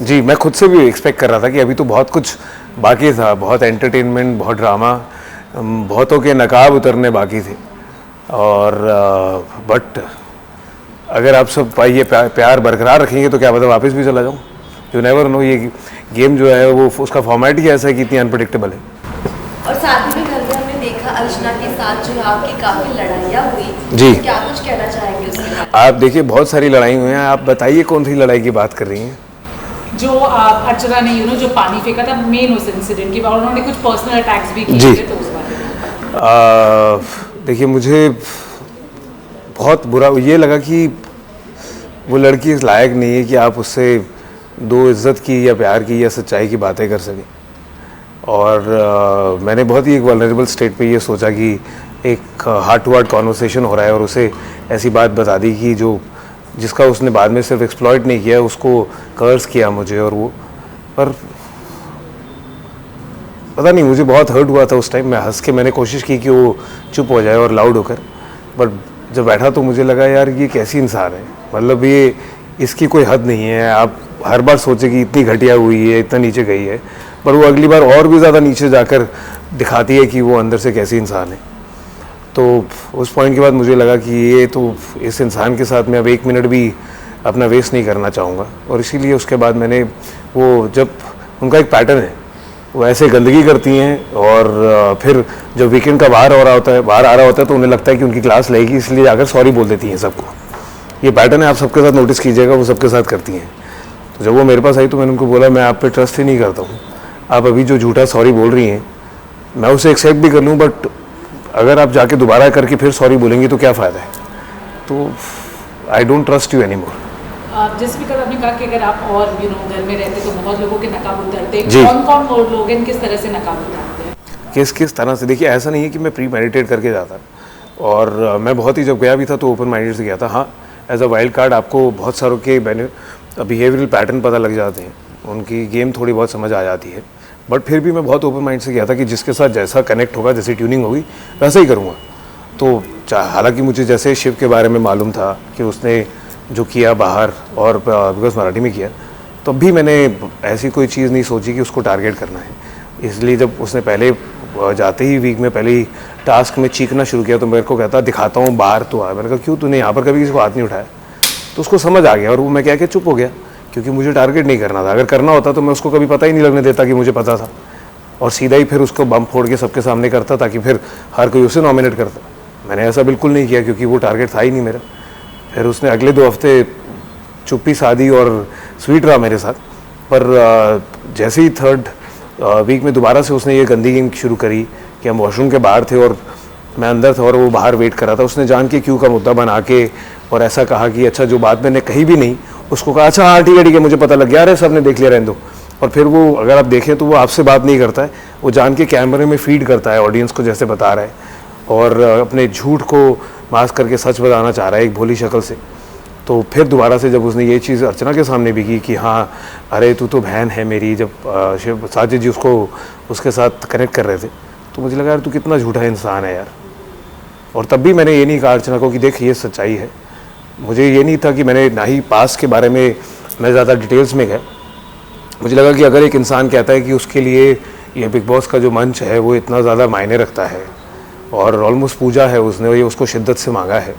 जी, मैं खुद से भी एक्सपेक्ट कर रहा था कि अभी तो बहुत कुछ बाकी था, बहुत एंटरटेनमेंट, बहुत ड्रामा, बहुतों के नकाब उतरने बाकी थे। और बट अगर आप सब ये प्यार बरकरार रखेंगे तो क्या पता वापस भी चला जाऊँ। यू नेवर नो, ये गेम जो है वो उसका फॉर्मेट ही ऐसा है कि इतनी अनप्रडिक्टेबल है। और साथ ही में घर में हमने देखा अर्चना के साथ जो है आपकी काफी लड़ाइयाँ हुई। जी। क्या कुछ कहना चाहेंगे उसके बारे में? आप देखिए बहुत सारी लड़ाई हुई हैं, आप बताइए कौन सी लड़ाई की बात कर रही हैं? जो अर्चना ने जो पानी फेंका था मेन उस इंसिडेंट की, और उन्होंने कुछ पर्सनल अटैक्स भी किए थे, तो उस बारे में देखिए मुझे बहुत बुरा ये लगा कि वो लड़की इस लायक नहीं है कि आप उससे दो इज़्ज़त की या प्यार की या सच्चाई की बातें कर सकें। और मैंने बहुत ही एक वल्नरेबल स्टेट पे ये सोचा कि एक हार्ट टू हार्ट कॉन्वर्सेशन हो रहा है और उसे ऐसी बात बता दी कि जिसका उसने बाद में सिर्फ एक्सप्लॉइट नहीं किया, उसको कर्स किया मुझे। और वो पर पता नहीं, मुझे बहुत हर्ट हुआ था उस टाइम। मैं हंस के मैंने कोशिश की कि वो चुप हो जाए और लाउड होकर, बट जब बैठा तो मुझे लगा यार ये कैसी इंसान है, मतलब ये इसकी कोई हद नहीं है। आप हर बार सोचे कि इतनी घटिया हुई है, इतना नीचे गई है, पर वो अगली बार और भी ज़्यादा नीचे जाकर दिखाती है कि वो अंदर से कैसी इंसान है। तो उस पॉइंट के बाद मुझे लगा कि ये तो इस इंसान के साथ मैं अब एक मिनट भी अपना वेस्ट नहीं करना चाहूँगा। और इसीलिए उसके बाद मैंने वो, जब उनका एक पैटर्न है, वो ऐसे गंदगी करती हैं और फिर जब वीकेंड का बाहर आ रहा होता है तो उन्हें लगता है कि उनकी क्लास लगेगी, इसलिए जाकर सॉरी बोल देती हैं सबको। ये पैटर्न है, आप सबके साथ नोटिस कीजिएगा, वो सबके साथ करती हैं। तो जब वो मेरे पास आई तो मैंने उनको बोला मैं आप पे ट्रस्ट ही नहीं करता हूँ। आप अभी जो झूठा सॉरी बोल रही हैं मैं उसे एक्सेप्ट भी कर लूँ, बट अगर आप जाके दोबारा करके फिर सॉरी बोलेंगी तो क्या फ़ायदा है। तो I don't trust you any more. जैसे भी कल आपने कहा कि अगर आप और घर में रहते तो बहुत लोगों के नकाब उतरते, जी। कौन कौन और लोग हैं, किस तरह से नकाब उतारते हैं? किस तरह से, देखिए ऐसा नहीं है कि मैं प्री मेडिटेट करके जाता, और मैं बहुत ही जब गया भी था तो ओपन माइंडेड से गया था। हाँ, एज अ वाइल्ड कार्ड आपको बहुत सारों के बिहेवियरल पैटर्न पता लग जाते हैं, उनकी गेम थोड़ी बहुत समझ आ जाती है, बट फिर भी मैं बहुत ओपन माइंड से गया था कि जिसके साथ जैसा कनेक्ट होगा, जैसी ट्यूनिंग होगी वैसा ही करूँगा। तो हालांकि मुझे जैसे शिव के बारे में मालूम था कि उसने जो किया बाहर और बिकॉज मराठी में किया, तब भी मैंने ऐसी कोई चीज़ नहीं सोची कि उसको टारगेट करना है। इसलिए जब उसने पहले जाते ही वीक में पहले ही टास्क में चीखना शुरू किया तो मेरे को कहता दिखाता हूँ बाहर तो आ। मैंने कहा क्यों, तूने यहाँ पर कभी किसी को हाथ नहीं उठाया? तो उसको समझ आ गया और वो मैं क्या चुप हो गया, क्योंकि मुझे टारगेट नहीं करना था। अगर करना होता तो मैं उसको कभी पता ही नहीं लगने देता कि मुझे पता था, और सीधा ही फिर उसको बम फोड़ के सबके सामने करता ताकि फिर हर कोई उसे नॉमिनेट करता। मैंने ऐसा बिल्कुल नहीं किया क्योंकि वो टारगेट था ही नहीं मेरा। फिर उसने अगले 2 हफ्ते चुप्पी साधी और स्वीट रहा मेरे साथ, पर जैसे ही 3rd वीक में दोबारा से उसने ये गंदी गेम शुरू करी कि हम वॉशरूम के बाहर थे और मैं अंदर था और वो बाहर वेट कर रहा था। उसने जान के क्यों का मुद्दा बना के और ऐसा कहा कि अच्छा जो बात मैंने कही भी नहीं उसको कहा अच्छा हाँ ठीक है मुझे पता लग गया, अरे सब ने देख लिया, रहने दो। और फिर वो अगर आप देखें तो वो आपसे बात नहीं करता है, वो जान के कैमरे में फीड करता है ऑडियंस को जैसे बता रहा है, और अपने झूठ को मास्क करके सच बताना चाह रहा है एक भोली शक्ल से। तो फिर दोबारा से जब उसने ये चीज़ अर्चना के सामने भी की कि हाँ अरे तू तो बहन है मेरी, जब शिव साजिद जी उसको उसके साथ कनेक्ट कर रहे थे, तो मुझे लगा यार तू कितना झूठा इंसान है यार। और तब भी मैंने ये नहीं कहा अर्चना को कि देख ये सच्चाई है। मुझे ये नहीं था कि मैंने ना ही पास के बारे में मैं ज़्यादा डिटेल्स में गया। मुझे लगा कि अगर एक इंसान कहता है कि उसके लिए ये बिग बॉस का जो मंच है वो इतना ज़्यादा मायने रखता है और ऑलमोस्ट पूजा है उसने, ये उसको शिद्दत से मांगा है,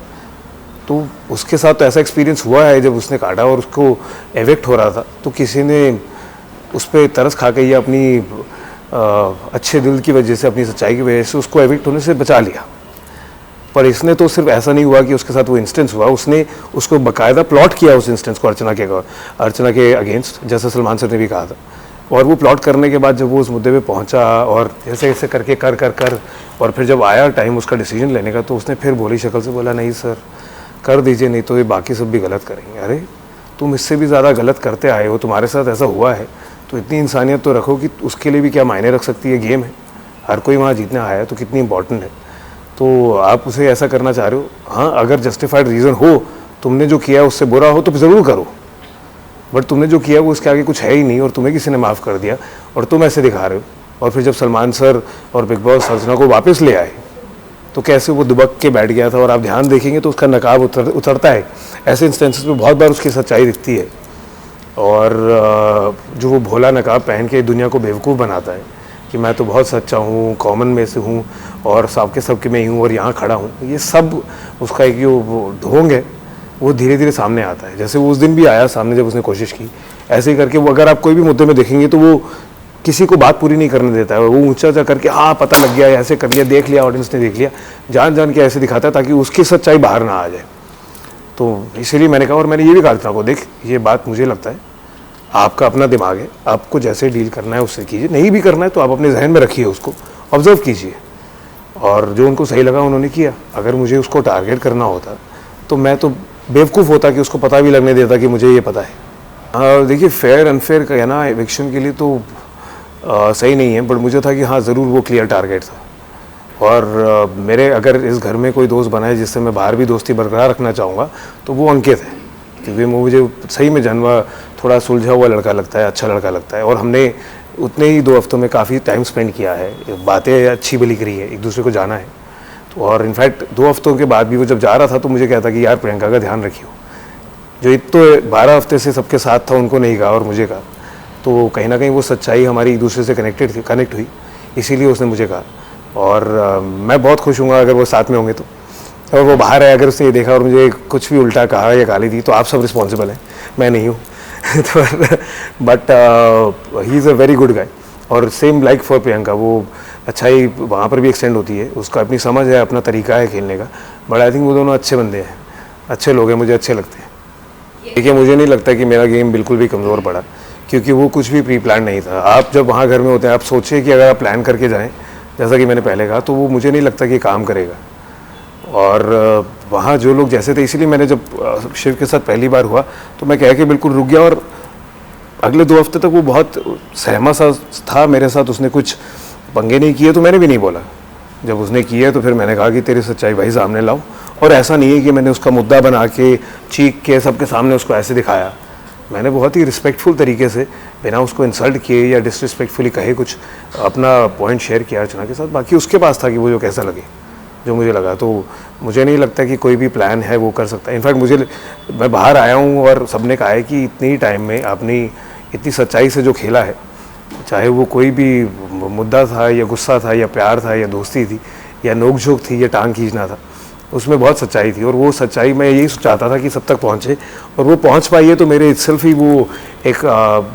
तो उसके साथ तो ऐसा एक्सपीरियंस हुआ है जब उसने काटा और उसको एविक्ट हो रहा था तो किसी ने उस पर तरस खा के या अपनी अच्छे दिल की वजह से, अपनी सच्चाई की वजह से उसको एविक्ट होने से बचा लिया। पर इसने तो सिर्फ ऐसा नहीं हुआ कि उसके साथ वो इंस्टेंस हुआ, उसने उसको बाकायदा प्लॉट किया उस इंस्टेंस को अर्चना के अगेंस्ट, जैसा सलमान सर ने भी कहा था। और वो प्लॉट करने के बाद जब वो उस मुद्दे पे पहुंचा और ऐसे ऐसे करके कर और फिर जब आया टाइम उसका डिसीजन लेने का, तो उसने फिर भोली शक्ल से बोला नहीं सर कर दीजिए, नहीं तो ये बाकी सब भी गलत करेंगे। अरे तुम इससे भी ज़्यादा गलत करते आए हो, तुम्हारे साथ ऐसा हुआ है, तो इतनी इंसानियत तो रखो कि उसके लिए भी क्या मायने रख सकती है। गेम है, हर कोई वहाँ जीतने आया है, तो कितनी इंपॉर्टेंट है। तो आप उसे ऐसा करना चाह रहे हो, हाँ अगर जस्टिफाइड रीज़न हो, तुमने जो किया उससे बुरा हो तो ज़रूर करो, बट तुमने जो किया वो उसके आगे कुछ है ही नहीं और तुम्हें किसी ने माफ़ कर दिया और तुम ऐसे दिखा रहे हो। और फिर जब सलमान सर और बिग बॉस अर्चना को वापस ले आए तो कैसे वो दुबक के बैठ गया था, और आप ध्यान देखेंगे तो उसका नकाब उतरता है। ऐसे इंस्टेंसेस में बहुत बार उसकी सच्चाई दिखती है। और जो वो भोला नकाब पहन के दुनिया को बेवकूफ़ बनाता है कि मैं तो बहुत सच्चा हूँ, कॉमन में से हूँ और सबके सबके में ही हूँ और यहाँ खड़ा हूँ, ये सब उसका एक जो वो ढोंग है वो धीरे धीरे सामने आता है। जैसे वो उस दिन भी आया सामने जब उसने कोशिश की, ऐसे ही करके वो, अगर आप कोई भी मुद्दे में देखेंगे तो वो किसी को बात पूरी नहीं करने देता है, वो ऊंचा ऊंचा करके हाँ पता लग गया, ऐसे कर लिया, देख लिया, ऑडियंस ने देख लिया, जान जान के ऐसे दिखाता है ताकि उसकी सच्चाई बाहर ना आ जाए। तो इसीलिए मैंने कहा, और मैंने ये भी कहा को देख, ये बात मुझे लगता है आपका अपना दिमाग है, आपको जैसे डील करना है उससे कीजिए, नहीं भी करना है तो आप अपने जहन में रखिए, उसको ऑब्जर्व कीजिए। और जो उनको सही लगा उन्होंने किया। अगर मुझे उसको टारगेट करना होता तो मैं तो बेवकूफ़ होता कि उसको पता भी लगने देता कि मुझे ये पता है। देखिए, फेयर अनफेयर कहना एविक्शन के लिए तो सही नहीं है, बट मुझे था कि हाँ ज़रूर वो क्लियर टारगेट था। और मेरे अगर इस घर में कोई दोस्त बना है जिससे मैं बाहर भी दोस्ती बरकरार रखना चाहूँगा तो वो अंकित है, क्योंकि मुझे सही में जन्मा थोड़ा सुलझा हुआ लड़का लगता है, अच्छा लड़का लगता है। और हमने उतने ही 2 हफ्तों में काफ़ी टाइम स्पेंड किया है, बातें अच्छी भली करी है, एक दूसरे को जाना है। तो और इनफैक्ट 2 हफ्तों के बाद भी वो जब जा रहा था तो मुझे कहता कि यार प्रियंका का ध्यान रखियो, जो इत तो 12 हफ्ते से सबके साथ था उनको नहीं कहा और मुझे कहा। तो कहीं ना कहीं वो सच्चाई हमारी एक दूसरे से कनेक्ट हुई, इसीलिए उसने मुझे कहा। और मैं बहुत खुश हूँगा अगर वो साथ में होंगे तो। और वो बाहर है, अगर उसने ये देखा और मुझे कुछ भी उल्टा कहा या गाली दी तो आप सब रिस्पॉन्सिबल हैं, मैं नहीं हूँ। तो but he is a very good guy. और सेम लाइक फॉर प्रियंका, वो अच्छाई वहाँ पर भी एक्सटेंड होती है, उसका अपनी समझ है, अपना तरीका है खेलने का। बट आई थिंक वो दोनों अच्छे बंदे हैं, अच्छे लोग हैं, मुझे अच्छे लगते हैं। देखिए, मुझे नहीं लगता कि मेरा गेम बिल्कुल भी कमज़ोर पड़ा, क्योंकि वो कुछ भी प्री प्लान नहीं था। आप जब वहाँ घर में होते हैं, आप सोचिए कि अगर आप प्लान करके जाएँ, जैसा कि मैंने पहले कहा, तो वो मुझे नहीं लगता कि काम करेगा। और वहाँ जो लोग जैसे थे, इसीलिए मैंने जब शिव के साथ पहली बार हुआ तो मैं कह के बिल्कुल रुक गया। और अगले 2 हफ्ते तक वो बहुत सहमा सा था मेरे साथ, उसने कुछ पंगे नहीं किए तो मैंने भी नहीं बोला। जब उसने किया तो फिर मैंने कहा कि तेरी सच्चाई भाई सामने लाओ। और ऐसा नहीं है कि मैंने उसका मुद्दा बना के चीख के सबके सामने उसको ऐसे दिखाया, मैंने बहुत ही रिस्पेक्टफुल तरीके से, बिना उसको इंसल्ट किए या डिसरिस्पेक्टफुली कहे, कुछ अपना पॉइंट शेयर किया अर्चना के साथ। बाकी उसके पास था कि वो जो कैसा लगे, जो मुझे लगा। तो मुझे नहीं लगता कि कोई भी प्लान है वो कर सकता है। इनफैक्ट मैं बाहर आया हूँ और सबने कहा है कि इतनी टाइम में आपने इतनी सच्चाई से जो खेला है, चाहे वो कोई भी मुद्दा था या गुस्सा था या प्यार था या दोस्ती थी या नोक-झोंक थी या टांग खींचना था, उसमें बहुत सच्चाई थी। और वो सच्चाई मैं यही चाहता था कि सब तक पहुँचे, और वो पहुँच पाई है तो मेरे इटसेल्फ ही वो एक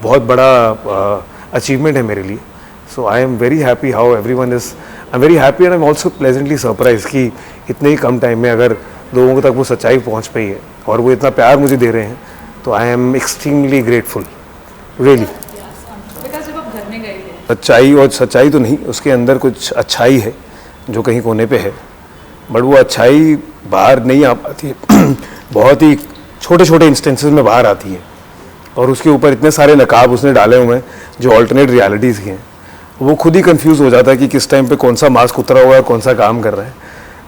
बहुत बड़ा अचीवमेंट है मेरे लिए। So I am very happy how everyone is, I am very happy and I am also pleasantly surprise कि इतने ही कम टाइम में अगर लोगों तक वो सच्चाई पहुँच पाई है और वो इतना प्यार मुझे दे रहे हैं, तो I am extremely grateful, really. सच्चाई, और सच्चाई तो नहीं, उसके अंदर कुछ अच्छाई है जो कहीं कोने पे है, बट वो अच्छाई बाहर नहीं आ पाती है। बहुत ही छोटे छोटे इंस्टेंसेस में बाहर आती है। और उसके ऊपर इतने सारे नकाब उसने डाले हुए हैं जो ऑल्टरनेट रियलिटीज़ की हैं, वो खुद ही कंफ्यूज हो जाता है कि किस टाइम पे कौन सा मास्क उतरा हुआ है, कौन सा काम कर रहा है,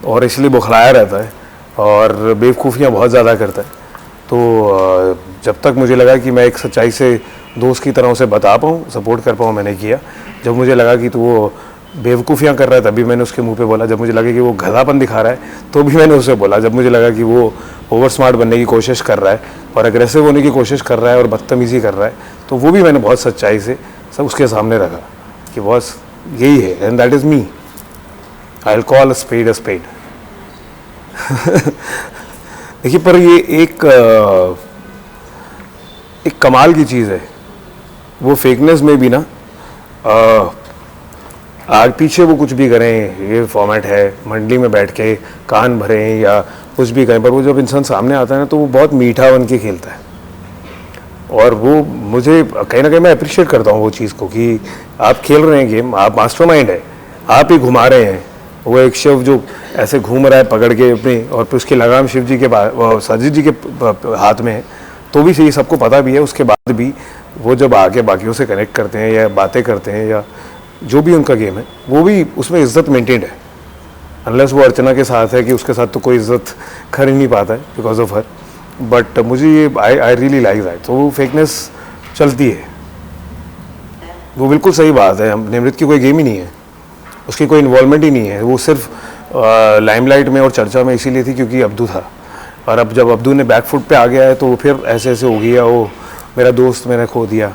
और इसलिए बौखलाया रहता है और बेवकूफ़ियाँ बहुत ज़्यादा करता है। तो जब तक मुझे लगा कि मैं एक सच्चाई से दोस्त की तरह उसे बता पाऊँ, सपोर्ट कर पाऊँ, मैंने किया। जब मुझे लगा कि तो वो बेवकूफ़ियाँ कर रहा है तभी मैंने उसके मुंह पे बोला। जब मुझे लगा कि वो गधापन दिखा रहा है तो भी मैंने उसे बोला। जब मुझे लगा कि वो ओवर स्मार्ट बनने की कोशिश कर रहा है और एग्रेसिव होने की कोशिश कर रहा है और बदतमीज़ी कर रहा है, तो वो भी मैंने बहुत सच्चाई से सब उसके सामने रखा कि बॉस यही है, and that is me, I will call a spade a spade. देखिए, पर ये एक कमाल की चीज़ है, वो फेकनेस में भी ना आगे पीछे वो कुछ भी करें, ये फॉर्मेट है, मंडली में बैठ के कान भरें या कुछ भी करें, पर वो जब इंसान सामने आता है ना तो वो बहुत मीठा बन के खेलता है। और वो मुझे कहीं ना कहीं मैं अप्रिशिएट करता हूँ वो चीज़ को कि आप खेल रहे हैं गेम, आप मास्टरमाइंड है, आप ही घुमा रहे हैं। वो एक शिव जो ऐसे घूम रहा है पकड़ के अपनी, और फिर उसकी लगाम शिव जी के सजित जी के हाथ में है, तो भी ये सबको पता भी है। उसके बाद भी वो जब आके बाकियों से कनेक्ट करते हैं या बातें करते हैं या जो भी उनका गेम है, वो भी उसमें इज्जत मेंटेन्ड है। अनलेस वो अर्चना के साथ है कि उसके साथ तो कोई इज्जत कर ही नहीं पाता है बिकॉज ऑफ हर। बट मुझे ये आई रियली लाइक दैट। तो वो फेकनेस चलती है, वो बिल्कुल सही बात है। निमृत की कोई गेम ही नहीं है, उसकी कोई इन्वॉल्वमेंट ही नहीं है। वो सिर्फ लाइमलाइट में और चर्चा में इसीलिए थी क्योंकि अब्दू था, और अब जब अब्दू ने बैकफुट पे आ गया है तो वो फिर ऐसे ऐसे हो गया, वो मेरा दोस्त मैंने खो दिया।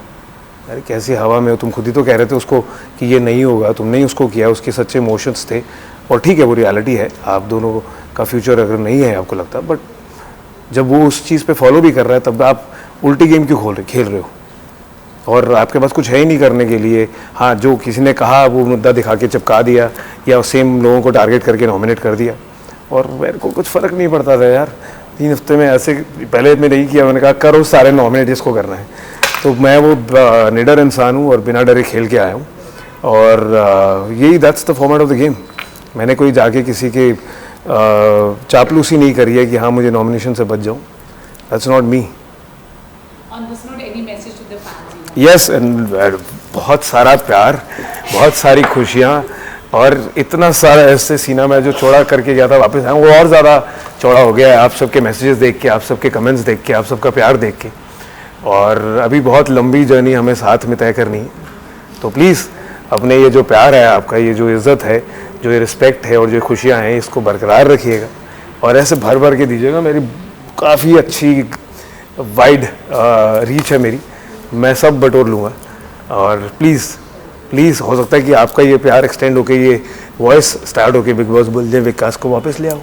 अरे कैसी हवा में हो, तुम खुद ही तो कह रहे थे उसको कि ये नहीं होगा, तुमने ही उसको किया, उसके सच्चे इमोशंस थे। और ठीक है वो रियलिटी है, आप दोनों का फ्यूचर अगर नहीं है आपको लगता, बट जब वो उस चीज़ पे फॉलो भी कर रहा है तब आप उल्टी गेम क्यों खेल रहे हो? और आपके पास कुछ है ही नहीं करने के लिए। हाँ, जो किसी ने कहा वो मुद्दा दिखा के चिपका दिया या सेम लोगों को टारगेट करके नॉमिनेट कर दिया, और मेरे को कुछ फ़र्क नहीं पड़ता था यार। 3 हफ्ते में ऐसे पहले मैंने नहीं किया, मैंने कहा करो सारे नॉमिनेट जिसको करना है। तो मैं वो निडर इंसान हूँ और बिना डरे खेल के आया हूँ, और यही that's the format of the game. मैंने कोई जाके किसी के चापलूसी नहीं करी है कि हाँ मुझे नॉमिनेशन से बच जाऊँ। That's not me. On this note, any message to the fans? Yes, बहुत सारा प्यार, बहुत सारी खुशियाँ, और इतना सारा ऐसे सीना में जो चौड़ा करके गया था वापस आया, वो और ज़्यादा चौड़ा हो गया है आप सबके मैसेजेस देख के, आप सबके कमेंट्स देख के, आप सबका प्यार देख के। और अभी बहुत लंबी जर्नी हमें साथ में तय करनी है, तो प्लीज़ अपने ये जो प्यार है आपका, ये जो इज़्ज़त है, जो ये रिस्पेक्ट है और जो खुशियाँ हैं, इसको बरकरार रखिएगा और ऐसे भर भर के दीजिएगा। मेरी काफ़ी अच्छी वाइड रीच है मेरी, मैं सब बटोर लूँगा। और प्लीज़ हो सकता है कि आपका ये प्यार एक्सटेंड होकर ये वॉइस स्टार्ट होकर बिग बॉस बोल दें विकास को वापस ले आओ,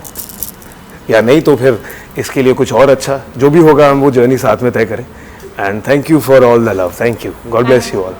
या नहीं तो फिर इसके लिए कुछ और अच्छा जो भी होगा हम वो जर्नी साथ में तय करें। And thank you for all the love, thank you, God bless you all.